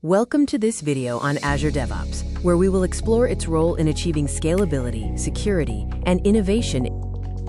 Welcome to this video on Azure DevOps, where we will explore its role in achieving scalability, security, and innovation.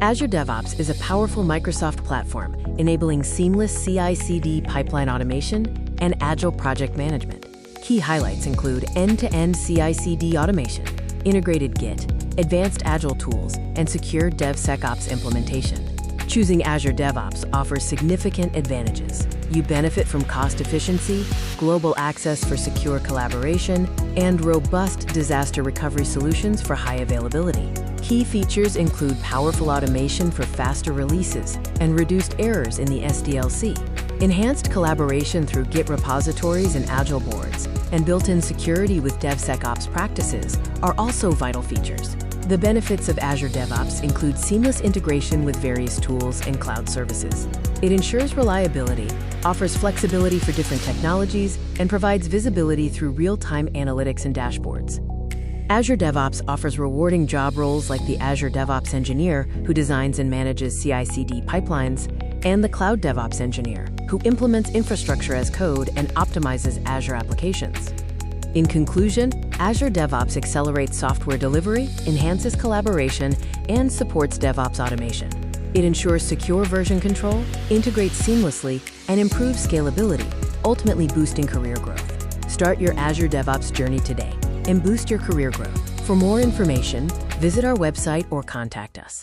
Azure DevOps is a powerful Microsoft platform enabling seamless CI/CD pipeline automation and agile project management. Key highlights include end-to-end CI/CD automation, integrated Git, advanced agile tools, and secure DevSecOps implementation. Choosing Azure DevOps offers significant advantages. You benefit from cost efficiency, global access for secure collaboration, and robust disaster recovery solutions for high availability. Key features include powerful automation for faster releases and reduced errors in the SDLC, enhanced collaboration through Git repositories and agile boards, and built-in security with DevSecOps practices are also vital features. The benefits of Azure DevOps include seamless integration with various tools and cloud services. It ensures reliability, offers flexibility for different technologies, and provides visibility through real-time analytics and dashboards. Azure DevOps offers rewarding job roles like the Azure DevOps Engineer, who designs and manages CI/CD pipelines, and the Cloud DevOps Engineer, who implements infrastructure as code and optimizes Azure applications. In conclusion, Azure DevOps accelerates software delivery, enhances collaboration, and supports DevOps automation. It ensures secure version control, integrates seamlessly, and improves scalability, ultimately boosting career growth. Start your Azure DevOps journey today and boost your career growth. For more information, visit our website or contact us.